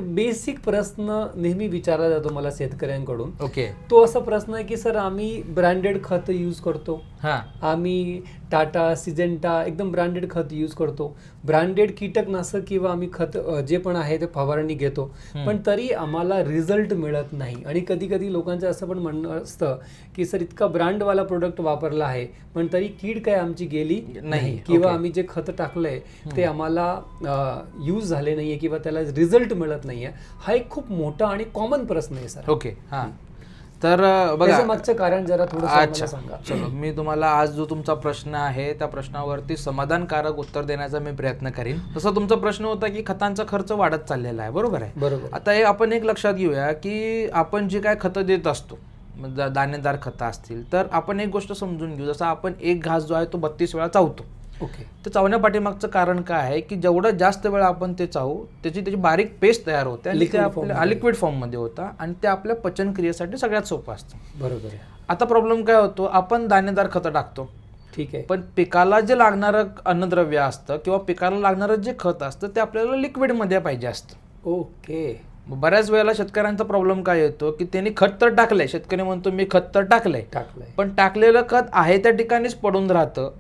Basic प्रश्न नेहमी विचारला जातो मला शेतकऱ्यांकडून. ओके. तो असा प्रश्न आहे की सर आम्ही ब्रँडेड खत यूज करतो, आम्ही टाटा सिजेंटा एकदम ब्रँडेड खत यूज करतो, ब्रँडेड कीटकनाशक किंवा आम्ही खत जे पण आहे ते फवारणी घेतो, पण तरी आम्हाला रिझल्ट मिळत नाही. आणि कधी कधी लोकांचं असं पण म्हणणं असतं की सर इतका ब्रँडवाला प्रोडक्ट वापरला आहे पण तरी कीड काय आमची गेली नाही, किंवा आम्ही जे खत टाकलंय ते आम्हाला यूज झाले नाहीये किंवा त्याला रिझल्ट मिळत नाहीये. हा एक खूप मोठा आणि कॉमन प्रश्न आहे सर. ओके. तर बघा, मागचं कारण जरा थोडं सांगा. चलो, मी तुम्हाला आज जो तुमचा प्रश्न आहे त्या प्रश्नावरती समाधानकारक उत्तर देण्याचा मी प्रयत्न करीन. तसा तुमचा प्रश्न होता की खतांचा खर्च वाढत चाललेला आहे, बरोबर आहे? बरोबर. आता हे आपण एक लक्षात घेऊया की आपण जे काय खतं देत असतो, दाणेदार खतं असतील, तर आपण एक गोष्ट समजून घेऊ. जसं आपण एक घास जो आहे तो 32 वेळा चावतो. ओके. तर चावण्या पाठीमागचं कारण काय आहे की जेवढं जास्त वेळा आपण ते चावू त्याची बारीक पेस्ट तयार होते आणि ते आपल्या लिक्विड फॉर्ममध्ये होता आणि ते आपल्या पचन क्रियेसाठी सगळ्यात सोपं असतं. बरोबर आहे. आता प्रॉब्लेम काय होतो, आपण दाणेदार खतं टाकतो, ठीक आहे, पण पिकाला जे लागणारं अन्नद्रव्य असतं किंवा पिकाला लागणारं जे खत असतं ते आपल्याला लिक्विडमध्ये पाहिजे असतं. ओके. बऱ्याच वेळेला शेतकऱ्यांचा प्रॉब्लेम काय येतो की त्यांनी खत तर टाकलंय, शेतकरी म्हणतो मी खत तर टाकलंय, पण टाकलेलं खत आहे त्या ठिकाणीच पडून राहतं,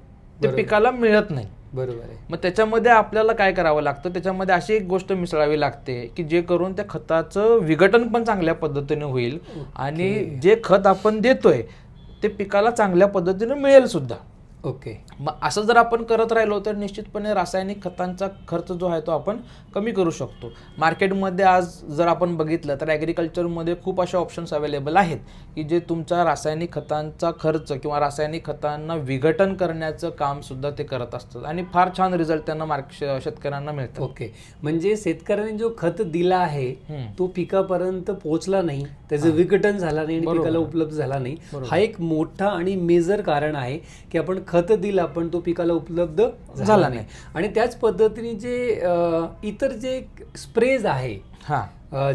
ते पिकाला मिळत नाही. बरोबर आहे. मग त्याच्यामध्ये आपल्याला काय करावं लागतं, त्याच्यामध्ये अशी एक गोष्ट मिसळावी लागते की जे करून त्या खताचं विघटन पण चांगल्या पद्धतीने होईल आणि जे खत आपण देतोय ते पिकाला चांगल्या पद्धतीने मिळेल सुद्धा. ओके. मग असं जर आपण करत राहिलो तर निश्चितपणे रासायनिक खतांचा खर्च जो आहे तो आपण कमी करू शकतो. मार्केटमध्ये आज जर आपण बघितलं तर ॲग्रिकल्चरमध्ये खूप अशा ऑप्शन्स अवेलेबल आहेत की जे तुमचा रासायनिक खतांचा खर्च किंवा रासायनिक खतांना विघटन करण्याचं काम सुद्धा ते करत असतात आणि फार छान रिझल्ट त्यांना शेतकऱ्यांना मिळतात. ओके. म्हणजे शेतकऱ्यांनी जो खत दिला आहे तो पिकापर्यंत पोहोचला नाही, त्याचं विघटन झालं नाही आणि पिकाला उपलब्ध झाला नाही. हा एक मोठा आणि मेजर कारण आहे की आपण खत दिला पण तो पिकाला उपलब्ध झाला नाही. आणि त्याच पद्धतीने जे इतर जे स्प्रेज आहे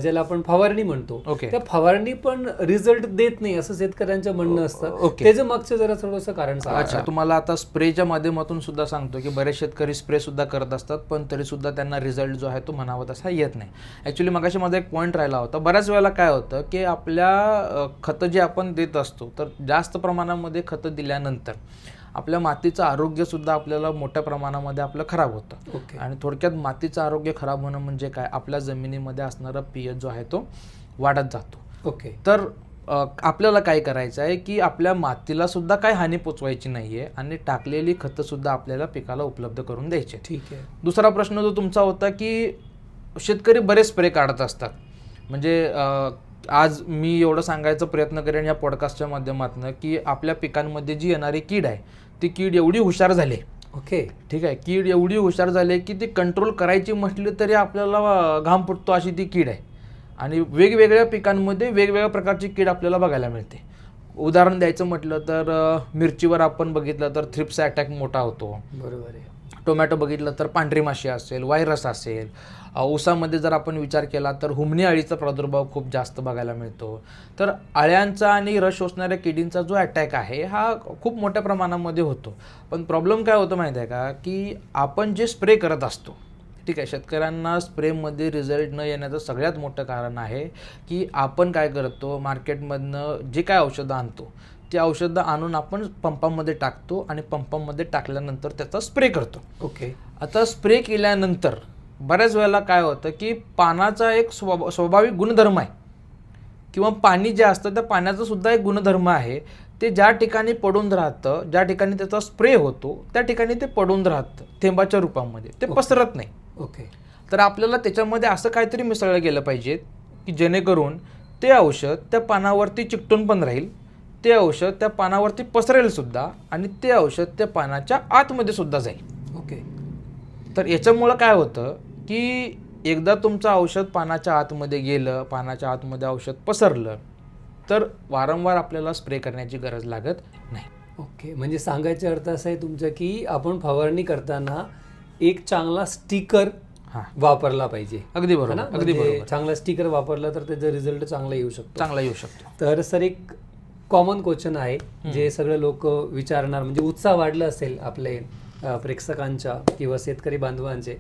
ज्याला आपण फवारणी म्हणतो, त्या फवारणी पण रिझल्ट देत नाही असं शेतकऱ्यांचं म्हणणं असतं. त्याचं मागचं जरा थोडंसं कारण सांगा. अच्छा, तुम्हाला आता स्प्रेच्या माध्यमातून सुद्धा सांगतो की बरेच शेतकरी स्प्रे सुद्धा करत असतात पण तरी सुद्धा त्यांना रिझल्ट जो आहे तो म्हणावा तसा येत नाही. ॲक्च्युली मगाशी माझा एक पॉईंट राहिला होता. बऱ्याच वेळेला काय होतं की आपल्या खतं जे आपण देत असतो तर जास्त प्रमाणामध्ये खतं दिल्यानंतर आपल्या मातीचं आरोग्य सुद्धा आपल्याला मोठ्या प्रमाणामध्ये आपलं खराब होतं. आणि थोडक्यात मातीचं आरोग्य खराब होणं म्हणजे काय, आपल्या जमिनीमध्ये असणारा पीएच जो आहे तो वाढत जातो. ओके. तर आपल्याला काय करायचं आहे की आपल्या मातीला सुद्धा काही हानी पोचवायची नाहीये आणि टाकलेली खतं सुद्धा आपल्याला पिकाला उपलब्ध करून द्यायची. ठीक आहे. दुसरा प्रश्न जो तुमचा होता की शेतकरी बरेच स्प्रे काढत असतात, म्हणजे आज मी एवढं सांगायचा प्रयत्न करेन या पॉडकास्टच्या माध्यमातून की आपल्या पिकांमध्ये जी येणारी कीड आहे ती कीड एवढी हुशार झाली. ओके. ठीक आहे. कीड एवढी हुशार झाली की ती कंट्रोल करायची म्हटली तरी आपल्याला घाम फुटतो अशी ती कीड आहे आणि वेगवेगळ्या पिकांमध्ये वेगवेगळ्या प्रकारची कीड आपल्याला बघायला मिळते. उदाहरण द्यायचं म्हटलं तर मिरचीवर आपण बघितलं तर थ्रिप्स अटॅक मोठा होतो. बरोबर आहे. टोमॅटो बघितलं तर पांढरी माशी असेल, व्हायरस असेल. ऊसामध्ये जर आपण विचार केला तर हुमणी अळीचा प्रादुर्भाव खूप जास्त बघायला मिळतो. तर अळ्यांचा आणि रस शोषणाऱ्या किडींचा जो अटॅक आहे हा खूप मोठ्या प्रमाणामध्ये होतो. पण प्रॉब्लेम काय होतो माहिती आहे का की आपण जे स्प्रे करत असतो, ठीक आहे, शेतकऱ्यांना स्प्रेमध्ये रिझल्ट न येण्याचं सगळ्यात मोठं कारण आहे की आपण काय करतो, मार्केटमधनं जे काय औषधं आणतो ती औषधं आणून आपण पंपामध्ये टाकतो आणि पंपामध्ये टाकल्यानंतर त्याचा स्प्रे करतो. ओके. आता स्प्रे केल्यानंतर बऱ्याच वेळेला काय होतं की पाण्याचा एक स्वाभाविक गुणधर्म आहे किंवा पाणी जे असतं त्या पाण्याचा सुद्धा एक गुणधर्म आहे, ते ज्या ठिकाणी पडून राहतं, ज्या ठिकाणी त्याचा स्प्रे होतो त्या ठिकाणी ते पडून राहतं थेंबाच्या रूपामध्ये, ते पसरत नाही. ओके. तर आपल्याला त्याच्यामध्ये असं काहीतरी मिसळलं गेलं पाहिजे की जेणेकरून ते औषध त्या पानावरती चिकटून पण राहील, ते औषध त्या पानावरती पसरेल सुद्धा आणि ते औषध त्या पानाच्या आतमध्ये सुद्धा जाईल. ओके. तर याच्यामुळं काय होतं की एकदा तुमचं औषध पानाच्या आतमध्ये गेलं, पानाच्या आतमध्ये औषध पसरलं तर वारंवार आपल्याला स्प्रे करण्याची गरज लागत नाही. ओके. म्हणजे सांगायचा अर्थ असा आहे तुमचा की आपण फवारणी करताना एक चांगला स्टिकर वापरला पाहिजे. अगदी बरोबर. अगदी बरोबर. चांगला स्टिकर वापरला तर त्याचा रिझल्ट चांगला येऊ शकतो. तर सर एक कॉमन क्वेश्चन आहे जे सगळे लोक विचारणार, म्हणजे उत्साह वाढला असेल आपले प्रेक्षकांच्या किंवा शेतकरी बांधवांचे,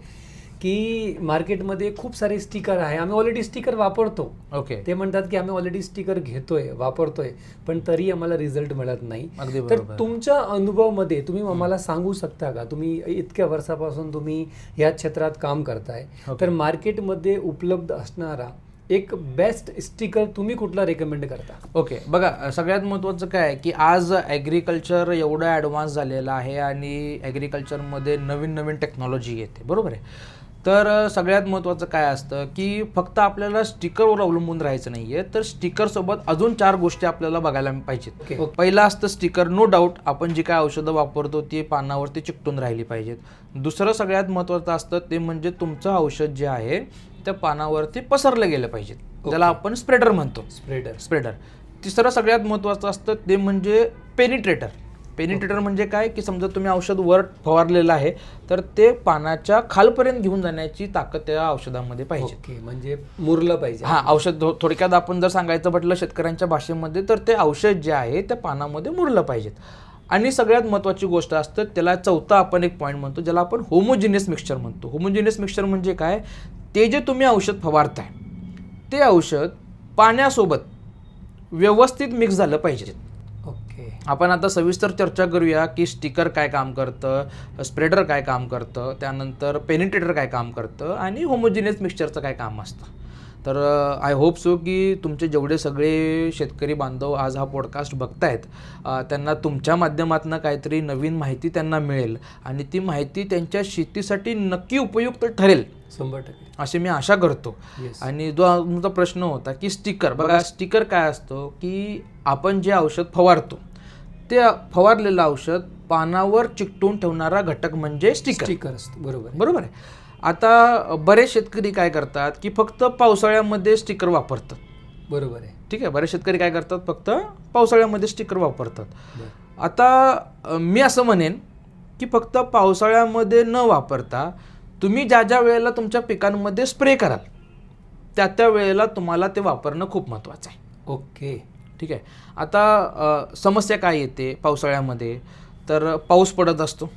की मार्केटमध्ये खूप सारे स्टिकर आहे, आम्ही ऑलरेडी स्टिकर वापरतो. ओके. ते म्हणतात की आम्ही ऑलरेडी स्टिकर घेतोय, वापरतोय, पण तरी आम्हाला रिझल्ट मिळत नाही. तर तुमच्या अनुभवामध्ये तुम्ही आम्हाला सांगू शकता का, तुम्ही इतक्या वर्षापासून तुम्ही या क्षेत्रात काम करताय, तर मार्केटमध्ये उपलब्ध असणारा एक बेस्ट स्टिकर तुम्ही कुठला रेकमेंड करता? ओके, बघा सगळ्यात महत्त्वाचं काय आहे की आज ॲग्रिकल्चर एवढं ॲडव्हान्स झालेलं आहे आणि ॲग्रिकल्चरमध्ये नवीन नवीन टेक्नॉलॉजी येते, बरोबर आहे. तर सगळ्यात महत्त्वाचं काय असतं की फक्त आपल्याला स्टिकरवर अवलंबून राहायचं नाही आहे, तर स्टिकरसोबत अजून 4 गोष्टी आपल्याला बघायला पाहिजेत. पहिलं असतं स्टिकर, नो डाऊट आपण जी काय औषधं वापरतो ती पानावरती चिकटून राहिली पाहिजेत. दुसरं सगळ्यात महत्त्वाचं असतं ते म्हणजे तुमचं औषध जे आहे त्या पानावरती पसरलं गेलं पाहिजे, ज्याला आपण स्प्रेडर म्हणतो. स्प्रेडर. तिसरं सगळ्यात महत्त्वाचं असतं ते म्हणजे पेनिट्रेटर म्हणजे काय की समजा तुम्ही औषध वर फवारलेलं आहे तर ते पानाच्या खालपर्यंत घेऊन जाण्याची ताकद त्या औषधामध्ये पाहिजे. म्हणजे मुरलं पाहिजे. औषध थोडक्यात आपण जर सांगायचं म्हटलं शेतकऱ्यांच्या भाषेमध्ये तर ते औषध जे आहे त्या पानामध्ये मुरलं पाहिजेत. आणि सगळ्यात महत्त्वाची गोष्ट असतं त्याला चौथा आपण एक पॉईंट म्हणतो ज्याला आपण होमोजिनियस मिक्सचर म्हणतो. होमोजिनियस मिक्सचर म्हणजे काय, ते जे तुम्ही औषध फवारताय ते औषध पाण्यासोबत व्यवस्थित मिक्स झालं पाहिजे. ओके. आपण आता सविस्तर चर्चा करूया की स्टिकर काय काम करतं, स्प्रेडर काय काम करतं, त्यानंतर पेनिट्रेटर काय काम करतं आणि होमोजिनियस मिक्सचरचं काय काम असतं. तर आय होप सो की तुमचे जेवढे सगळे शेतकरी बांधव आज हा पॉडकास्ट बघतायत त्यांना तुमच्या माध्यमातून काहीतरी नवीन माहिती त्यांना मिळेल आणि ती माहिती त्यांच्या शेतीसाठी नक्की उपयुक्त ठरेल 100%, अशी मी आशा करतो. आणि जो तुमचा प्रश्न होता की स्टिकर, बघा स्टिकर काय असतो की आपण जे औषध फवारतो ते फवारलेलं औषध पानावर चिकटून ठेवणारा घटक म्हणजे स्टिकर असतो. बरोबर आहे. आता बरेच शेतकरी काय करतात की फक्त पावसाळ्यामध्ये स्टिकर वापरतात. बरोबर आहे. ठीक आहे, बरेच शेतकरी काय करतात फक्त पावसाळ्यामध्ये स्टिकर वापरतात. आता मी असं म्हणेन की फक्त पावसाळ्यामध्ये न वापरता तुम्ही ज्या ज्या वेळेला तुमच्या पिकांमध्ये स्प्रे कराल त्या वेळेला तुम्हाला ते वापरणं खूप महत्त्वाचं आहे. ओके. ठीक आहे. आता समस्या काय येते पावसाळ्यामध्ये, तर पाऊस पडत असतो.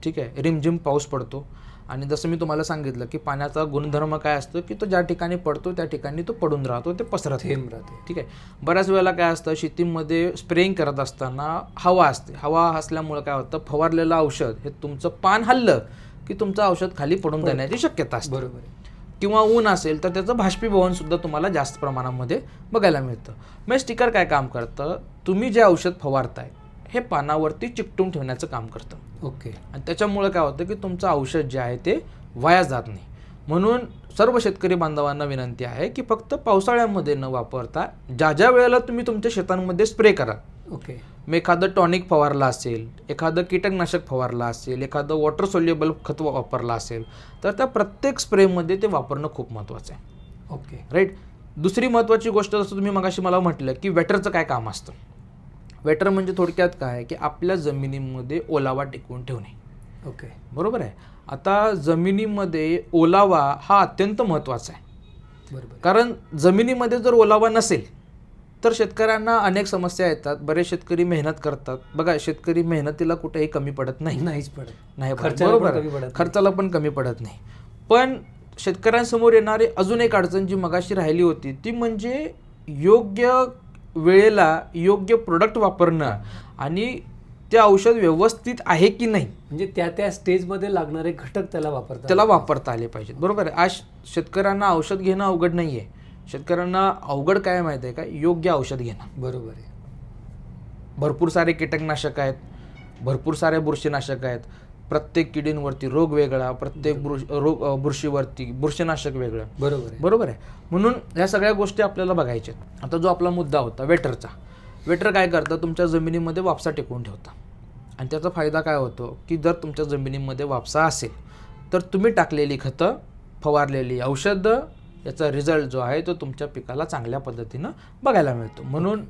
ठीक आहे, रिमझिम पाऊस पडतो आणि जसं मी तुम्हाला सांगितलं की पाण्याचा गुणधर्म काय असतो की तो ज्या ठिकाणी पडतो त्या ठिकाणी तो पडून राहतो, ते पसरत राहते. ठीक आहे. बऱ्याच वेळेला काय असतं शेतीमध्ये स्प्रेइंग करत असताना हवा असते. हवा असल्यामुळे काय होतं फवारलेलं औषध हे तुमचं पान हललं की तुमचं औषध खाली पडून जाण्याची शक्यता असते. बरोबर आहे. किंवा ऊन असेल तर त्याचं बाष्पीभवन सुद्धा तुम्हाला जास्त प्रमाणामध्ये बघायला मिळतं. मग स्टिकर काय काम करतं, तुम्ही जे औषध फवारताय हे पानावरती चिकटून ठेवण्याचं काम करतं. ओके. आणि त्याच्यामुळे काय होतं की तुमचं औषध जे आहे ते वाया जात नाही. म्हणून सर्व शेतकरी बांधवांना विनंती आहे की फक्त पावसाळ्यामध्ये न वापरता ज्या ज्या वेळेला तुम्ही तुमच्या शेतांमध्ये स्प्रे करा. ओके. मग एखादं टॉनिक फवारला असेल, एखादं कीटकनाशक फवारला असेल, एखादं वॉटर सोल्युबल खत वापरला असेल तर त्या प्रत्येक स्प्रेमध्ये ते वापरणं खूप महत्त्वाचं आहे. ओके. राईट. दुसरी महत्त्वाची गोष्ट जसं तुम्ही मगाशी मला म्हटलं की वेटरचं काय काम असतं. वेटर म्हणजे थोडक्यात काय की आपल्या जमिनीमध्ये ओलावा टिकवून ठेवणे. ओके. बरोबर आहे. आता जमिनीमध्ये ओलावा हा अत्यंत महत्त्वाचा आहे. बरोबर. कारण जमिनीमध्ये जर ओलावा नसेल तर शेतकऱ्यांना अनेक समस्या येतात. बरेच शेतकरी मेहनत करतात. बघा शेतकरी मेहनतीला कुठेही कमी पडत नाही. खर्चाला पण कमी पडत नाही. पण शेतकऱ्यांसमोर येणारी अजून एक अडचण जी मगाशी राहिली होती ती म्हणजे योग्य वेळेला योग्य प्रोडक्ट वापरणं आणि ते औषध व्यवस्थित आहे की नाही, म्हणजे त्या स्टेजमध्ये लागणारे घटक त्याला वापरता आले पाहिजेत. बरोबर आहे. आज शेतकऱ्यांना औषध घेणं अवघड नाही आहे. शेतकऱ्यांना अवघड काय माहिती आहे का, योग्य औषध घेणं. बरोबर आहे. भरपूर सारे कीटकनाशक आहेत, भरपूर सारे बुरशीनाशक आहेत. प्रत्येक किडींवरती रोग वेगळा, प्रत्येक बुरशीवरती बुरशीनाशक वेगळं. बरोबर आहे. म्हणून ह्या सगळ्या गोष्टी आपल्याला बघायच्या. आता जो आपला मुद्दा होता वेटरचा, वेटर काय करतं तुमच्या जमिनीमध्ये वापसा टिकवून ठेवतं. आणि त्याचा फायदा काय होतो की जर तुमच्या जमिनीमध्ये वापसा असेल तर तुम्ही टाकलेली खतं, फवारलेली औषधं याचा रिझल्ट जो आहे तो तुमच्या पिकाला चांगल्या पद्धतीनं बघायला मिळतो. म्हणून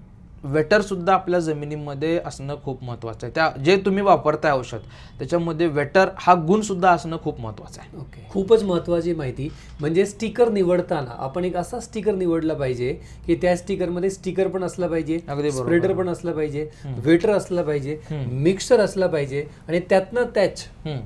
वेटर सुद्धा आपल्या जमिनीमध्ये असणं खूप महत्त्वाचं आहे. त्या जे तुम्ही वापरताय औषध त्याच्यामध्ये वेटर हा गुण सुद्धा असणं खूप महत्त्वाचं आहे. ओके, खूपच महत्त्वाची माहिती. म्हणजे स्टिकर निवडताना आपण एक असा स्टिकर निवडला पाहिजे की त्या स्टिकरमध्ये स्टिकर पण असला पाहिजे, स्प्रेडर पण असला पाहिजे, वेटर असला पाहिजे, मिक्सर असला पाहिजे आणि त्यातनं त्याच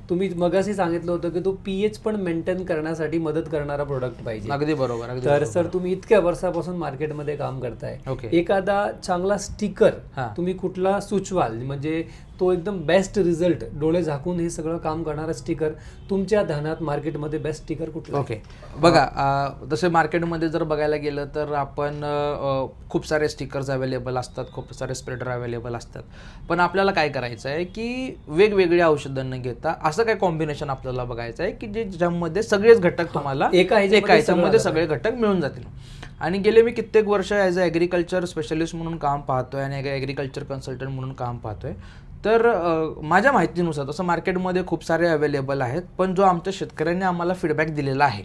तुम्ही मगाशी सांगितलं होतं की तो पीएच पण मेंटेन करण्यासाठी मदत करणारा प्रोडक्ट पाहिजे. अगदी बरोबर. तर सर तुम्ही इतक्या वर्षापासून मार्केटमध्ये काम करताय, एखादा चांगला स्टिकर तुम्ही कुठला सुचवाल म्हणजे तो एकदम बेस्ट रिझल्ट, डोळे झाकून हे सगळं काम करणारा स्टिकर तुमच्या ध्यानात मार्केटमध्ये बेस्ट स्टिकर कुठला? ओके, बघा तसे मार्केटमध्ये जर बघायला गेलं तर आपण खूप सारे स्टिकर्स अवेलेबल असतात, खूप सारे स्प्रेडर अवेलेबल असतात. पण आपल्याला काय करायचं आहे की वेगवेगळी औषधं न घेता असं काय कॉम्बिनेशन आपल्याला बघायचं आहे की ज्यामध्ये सगळेच घटक तुम्हाला एका ह्याच्यामध्ये सगळे घटक मिळून जातील. आणि गेले मी कित्येक वर्ष ॲज अ ॲग्रिकल्चर स्पेशलिस्ट म्हणून काम पाहतोय आणि ॲग्रिकल्चर कन्सल्टंट म्हणून काम पाहतोय. तर माझ्या माहितीनुसार तसं मार्केटमध्ये खूप सारे अवेलेबल आहेत, पण जो आमच्या शेतकऱ्यांनी आम्हाला फीडबॅक दिलेला आहे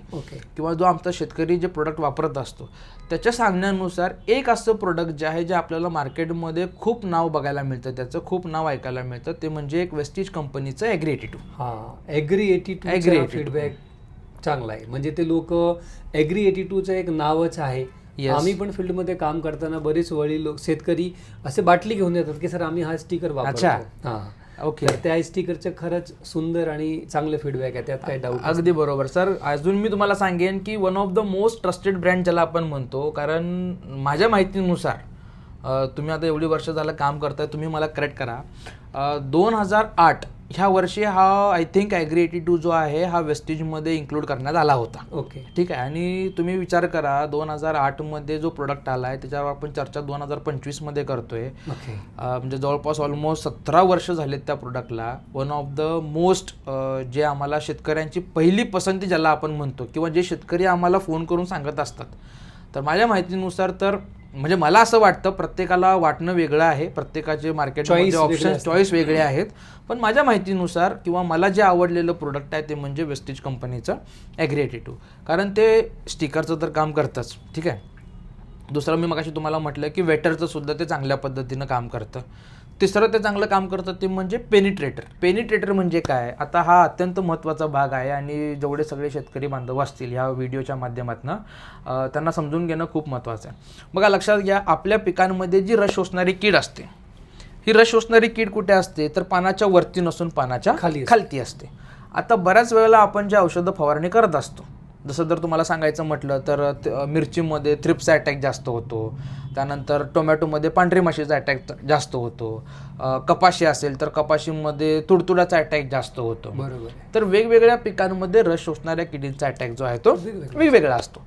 किंवा जो आमचा शेतकरी जे प्रोडक्ट वापरत असतो त्याच्या सांगण्यानुसार एक असं प्रोडक्ट जे आहे जे आपल्याला मार्केटमध्ये खूप नाव बघायला मिळतं, त्याचं खूप नाव ऐकायला मिळतं, ते म्हणजे एक वेस्टीज कंपनीचं ॲग्री82. फीडबॅक चांगला आहे. म्हणजे ते लोक ॲग्री82चं एक नावच आहे. आम्ही पण फील्डमध्ये काम करताना बरेच वेळी लोक शेतकरी असे बाटली घेऊन येतात की सर आम्ही हा स्टिकर वापरतो. ओके, त्या स्टिकरचे खरंच सुंदर आणि चांगले फीडबॅक आहे, त्यात काही डाऊट. अगदी बरोबर सर. अजून मी तुम्हाला सांगेन की one of the most trusted brand ज्याला आपण म्हणतो, कारण माझ्या माहितीनुसार तुम्ही आता एवढी वर्ष झालं काम करताय, तुम्ही मला करेक्ट करा, 2008 ह्या वर्षी हा आय थिंक ॲग्री82 जो आहे हा वेस्टेजमध्ये इन्क्लूड करण्यात आला होता. ओके, ठीक आहे. आणि तुम्ही विचार करा 2008मध्ये जो प्रोडक्ट आला आहे त्याच्यावर आपण चर्चा 2025मध्ये करतोय. म्हणजे जवळपास ऑलमोस्ट 17 वर्ष झालेत त्या प्रोडक्टला. वन ऑफ द मोस्ट जे आम्हाला शेतकऱ्यांची पहिली पसंती ज्याला आपण म्हणतो किंवा जे शेतकरी आम्हाला फोन करून सांगत असतात, तर माझ्या माहितीनुसार तर म्हणजे मला असं वाटतं प्रत्येकाला वाटणं वेगळं आहे, प्रत्येकाचे मार्केटमध्ये ऑप्शन चॉईस वेगळे आहेत, पण माझ्या माहितीनुसार किंवा मला जे आवडलेलं प्रोडक्ट आहे ते म्हणजे वेस्टेज कंपनीचं ॲग्री82. कारण ते स्टिकरचं तर काम करतंच, ठीक आहे. दुसरं मी मगाशी तुम्हाला म्हटलं की वेटरचं सुद्धा ते चांगल्या पद्धतीनं काम करतं. तिसरं ते चांगलं काम करतं ते म्हणजे पेनिट्रेटर म्हणजे काय, आता हा अत्यंत महत्त्वाचा भाग आहे आणि जेवढे सगळे शेतकरी बांधव असतील ह्या व्हिडिओच्या माध्यमातून त्यांना समजून घेणं खूप महत्त्वाचं आहे. बघा लक्षात घ्या, आपल्या पिकांमध्ये जी रस शोषणारी कीड असते, ही रस शोषणारी कीड कुठे असते तर पानाच्या वरती नसून पानाच्या खालती असते. आता बऱ्याच वेळेला आपण जे औषधं फवारणी करत असतो, जसं जर तुम्हाला सांगायचं म्हटलं तर मिरचीमध्ये थ्रिप्सचा अटॅक जास्त होतो, त्यानंतर टोमॅटोमध्ये पांढरी माशीचा अटॅक जास्त होतो, कपाशी असेल तर कपाशीमध्ये तुडतुड्याचा अटॅक जास्त होतो. बरोबर. तर वेगवेगळ्या पिकांमध्ये रस शोषणाऱ्या किडींचा अटॅक जो आहे तो वेगवेगळा असतो.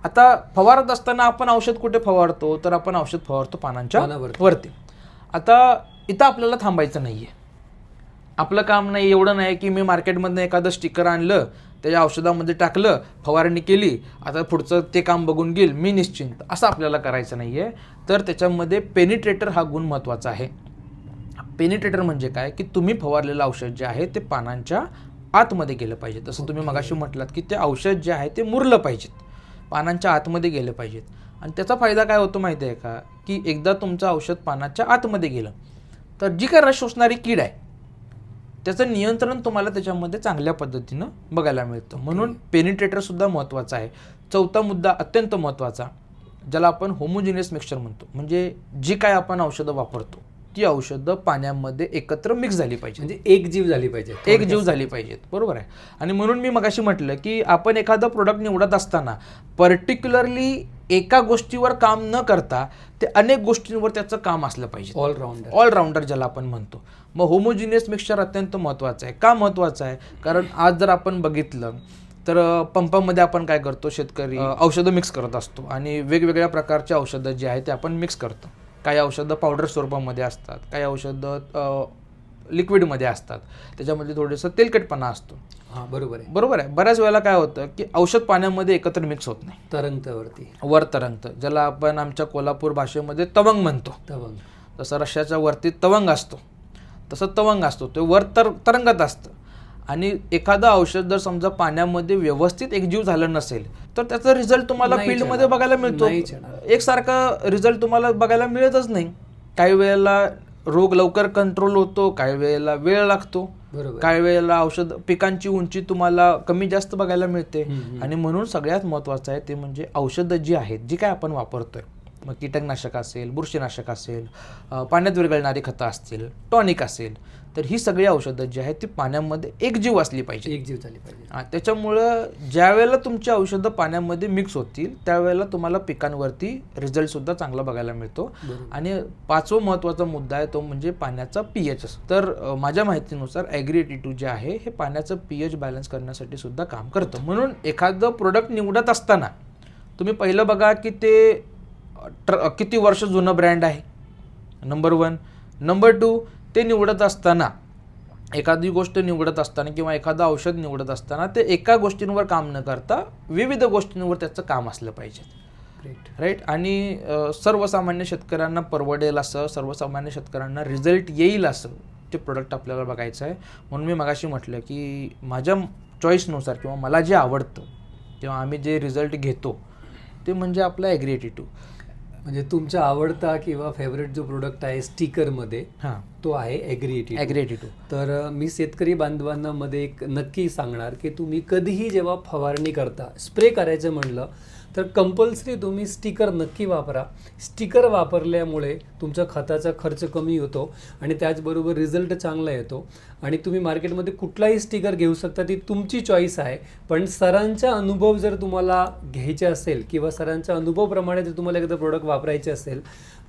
आता फवारत असताना आपण औषध कुठे फवारतो तर आपण औषध फवारतो पानांच्या वरती. आता इथं आपल्याला थांबायचं नाहीये, आपलं काम नाही एवढं नाही की मी मार्केटमधनं एखादं स्टिकर आणलं, त्याच्या औषधामध्ये टाकलं, फवारणी केली, आता पुढचं ते काम बघून घेईल मी निश्चिंत, असं आपल्याला करायचं नाही आहे. तर त्याच्यामध्ये पेनिट्रेटर हा गुण महत्त्वाचा आहे. पेनिट्रेटर म्हणजे काय की तुम्ही फवारलेलं औषध जे आहे ते पानांच्या आतमध्ये गेलं पाहिजे. तसं तुम्ही मगाशी म्हटलात की ते औषध जे आहे ते मुरलं पाहिजेत, पानांच्या आतमध्ये गेलं पाहिजेत. आणि त्याचा फायदा काय होतो माहिती आहे का, की एकदा तुमचं औषध पानाच्या आतमध्ये गेलं तर जी काय रस शोषणारी कीड आहे त्याचं नियंत्रण तुम्हाला त्याच्यामध्ये चांगल्या पद्धतीनं बघायला मिळतं. म्हणून पेनिट्रेटर सुद्धा महत्त्वाचा आहे. चौथा मुद्दा अत्यंत महत्त्वाचा, ज्याला आपण होमोजिनियस मिक्सचर म्हणतो, म्हणजे जी काय आपण औषधं वापरतो ती औषधं पाण्यामध्ये एकत्र मिक्स झाली पाहिजे, म्हणजे एकजीव झाली पाहिजेत. बरोबर आहे. आणि म्हणून मी मगाशी म्हटलं की आपण एखादं प्रोडक्ट निवडत असताना पर्टिक्युलरली एका गोष्टीवर काम न करता ते अनेक गोष्टींवर त्याचं काम असलं पाहिजे, ऑलराऊंडर ज्याला आपण म्हणतो. मग होमोजिनियस मिक्सचर अत्यंत महत्त्वाचं आहे. का महत्त्वाचं आहे, कारण आज जर आपण बघितलं तर पंपामध्ये आपण काय करतो, शेतकरी औषधं मिक्स करत असतो आणि वेगवेगळ्या प्रकारचे औषधं जे आहेत ते आपण मिक्स करतो. काही औषधं पावडर स्वरूपामध्ये असतात, काही औषधं लिक्विडमध्ये असतात, त्याच्यामध्ये थोडंसं तेलकटपणा असतो. बरोबर आहे. बऱ्याच वेळेला काय होतं की औषध पाण्यामध्ये एकत्र मिक्स होत नाही, तरंगतं, ज्याला आपण आमच्या कोल्हापूर भाषेमध्ये तवंग म्हणतो. जसं रश्याच्या वरती तवंग असतो तसं तवंग असतो, ते वर तरंगत असतं. आणि एखादं औषध जर समजा पाण्यामध्ये व्यवस्थित एकजीव झालं नसेल तर त्याचा रिझल्ट तुम्हाला फील्डमध्ये बघायला मिळतो, एकसारखा रिझल्ट तुम्हाला बघायला मिळतच नाही. काही वेळेला रोग लवकर कंट्रोल होतो, काही वेळेला वेळ लागतो, काही वेळेला औषध पिकांची उंची तुम्हाला कमी जास्त बघायला मिळते. आणि म्हणून सगळ्यात महत्त्वाचं आहे ते म्हणजे औषधं जी आहेत, जी काय आपण वापरतोय, मग कीटकनाशक असेल, बुरशीनाशक असेल, पाण्यात विरघळणारी खतं असतील, टॉनिक असेल, तर ही सगळी औषधं जी आहेत ती पाण्यामध्ये एकजीव असली पाहिजे, एकजीव झाली पाहिजे. त्याच्यामुळं ज्या वेळेला तुमची औषधं पाण्यामध्ये मिक्स होतील त्यावेळेला तुम्हाला पिकांवरती रिझल्टसुद्धा चांगला बघायला मिळतो. आणि 5वा महत्त्वाचा मुद्दा आहे तो म्हणजे पाण्याचा pH. तर माझ्या माहितीनुसार ॲग्री-82 जे आहे हे पाण्याचं pH बॅलन्स करण्यासाठी सुद्धा काम करतं. म्हणून एखादं प्रोडक्ट निवडत असताना तुम्ही पहिलं बघा की ते किती वर्ष जुनं ब्रँड आहे, नंबर 1. नंबर 2, ते निवडत असताना, एखादी गोष्ट निवडत असताना किंवा एखादं औषध निवडत असताना ते एका गोष्टींवर काम न करता विविध गोष्टींवर त्याचं काम असलं पाहिजे. राईट. आणि सर्वसामान्य शेतकऱ्यांना परवडेल असं, सर्वसामान्य शेतकऱ्यांना रिझल्ट येईल असं ते प्रोडक्ट आपल्याला बघायचं आहे. म्हणून मी मगाशी म्हटलं की माझ्या चॉईसनुसार किंवा मला जे आवडतं किंवा आम्ही जे रिझल्ट घेतो ते म्हणजे आपला ॲग्री-82. म्हणजे तुमचा आवडता किंवा फेवरेट जो प्रोडक्ट आहे स्टिकरमध्ये तो आहे ॲग्री-82. तर मी शेतकरी बांधवांना मध्ये एक नक्की सांगणार की तुम्ही कधीही जेव्हा फवारणी करता, स्प्रे करायचं म्हणलं तर कंपल्सरी तुम्ही स्टिकर नक्की वापरा. स्टिकर वापरल्यामुळे तुमचा खताचा खर्च कमी होतो आणि त्याचबरोबर रिझल्ट चांगला येतो. आणि तुम्ही मार्केटमध्ये कुठलाही स्टिकर घेऊ शकता, ती तुमची चॉईस आहे. पण सरांचा अनुभव जर तुम्हाला घ्यायचे असेल किंवा सरांच्या अनुभवाप्रमाणे जर तुम्हाला एखादं प्रोडक्ट वापरायचे असेल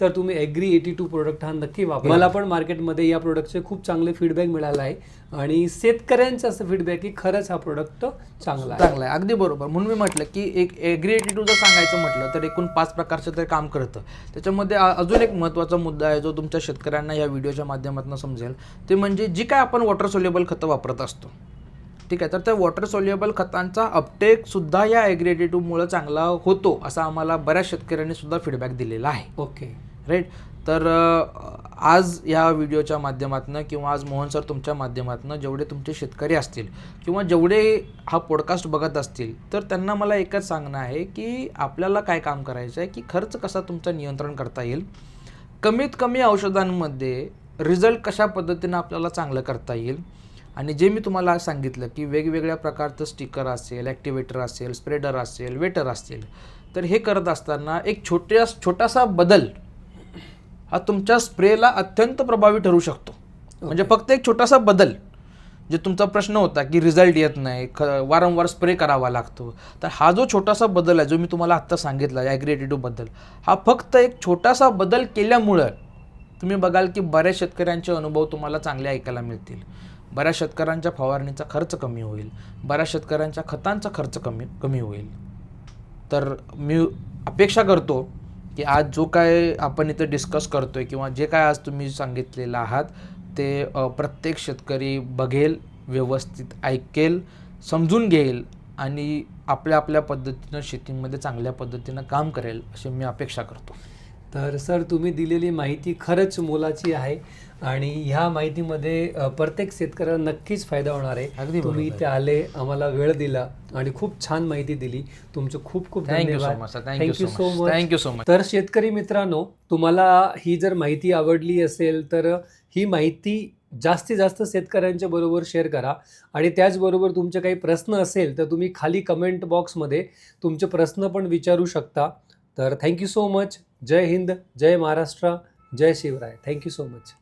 तर तुम्ही ॲग्री-82 प्रोडक्ट हा नक्की वापरा. मला पण मार्केटमध्ये या प्रोडक्टचे खूप चांगले फीडबॅक मिळाला आहे आणि शेतकऱ्यांचा असं फीडबॅक की खरंच हा प्रोडक्ट चांगला आहे. अगदी बरोबर. म्हणून मी म्हटलं की एक ॲग्री-82 जर सांगायचं म्हटलं तर एकूण 5 प्रकारचं ते काम करतं. त्याच्यामध्ये अजून एक महत्त्वाचा मुद्दा आहे जो तुमच्या शेतकऱ्यांना या व्हिडिओच्या माध्यमातून समजेल, ते म्हणजे जी काय आपण वॉटर सोल्युबल खतं वापरत असतो, ठीक आहे, तर त्या वॉटर सोल्युबल खतांचा अपटेक सुद्धा या ॲग्री-82 मुळे चांगला होतो असं आम्हाला बऱ्याच शेतकऱ्यांनी सुद्धा फीडबॅक दिलेला आहे. Okay, right. तर आज या व्हिडिओच्या माध्यमातून किंवा आज मोहन सर तुमच्या माध्यमातून जेवढे तुमचे शेतकरी असतील किंवा जेवढे हा पॉडकास्ट बघत असतील तर त्यांना मला एकच सांगणं आहे की आपल्याला काय काम करायचं आहे की खर्च कसा तुमचा नियंत्रण करता येईल, कमीत कमी औषधांमध्ये रिझल्ट कशा पद्धतीनं आपल्याला चांगलं करता येईल. आणि जे मी तुम्हाला आज सांगितलं की वेगवेगळ्या प्रकारचं स्टिकर असेल, ॲक्टिवेटर असेल, स्प्रेडर असेल, वेटर असतील, तर हे करत असताना एक छोटासा बदल हा तुमच्या स्प्रेला अत्यंत प्रभावी ठरू शकतो. म्हणजे फक्त एक छोटासा बदल, जे तुमचा प्रश्न होता की रिझल्ट येत नाही, वारंवार स्प्रे करावा लागतो, तर हा जो छोटासा बदल आहे जो मी तुम्हाला आत्ता सांगितला ॲग्री-82 बद्दल, हा फक्त एक छोटासा बदल केल्यामुळं तुम्ही बघाल की बऱ्याच शेतकऱ्यांचे अनुभव तुम्हाला चांगले ऐकायला मिळतील. बऱ्याच शेतकऱ्यांच्या फवारणीचा खर्च कमी होईल, बऱ्याच शेतकऱ्यांच्या खतांचा खर्च कमी होईल. तर मी अपेक्षा करतो की आज जो काय आपण इथं डिस्कस करतोय किंवा जे काय आज तुम्ही सांगितलेलं आहात ते प्रत्येक शेतकरी बघेल, व्यवस्थित ऐकेल, समजून घेईल आणि आपल्या पद्धतीनं शेतीमध्ये चांगल्या पद्धतीनं काम करेल अशी मी अपेक्षा करतो. तर सर, तुम्ही दिलेली माहिती खरंच मोलाची आहे आणि ह्या माहितीमध्ये प्रत्येक शेतकऱ्याला नक्कीच फायदा होणार आहे. अगदी तुम्ही इथे आले, आम्हाला वेळ दिला आणि खूप छान माहिती दिली. तुमचं खूप खूप धन्यवाद. Thank you so much. तर शेतकरी मित्रांनो, तुम्हाला ही जर माहिती आवडली असेल तर ही माहिती जास्तीत जास्त शेतकऱ्यांच्या बरोबर शेअर करा आणि त्याचबरोबर तुमचे काही प्रश्न असेल तर तुम्ही खाली कमेंट बॉक्समध्ये तुमचे प्रश्न पण विचारू शकता. तर थँक्यू सो मच. जय हिंद, जय महाराष्ट्र, जय शिवराय. Thank you so much.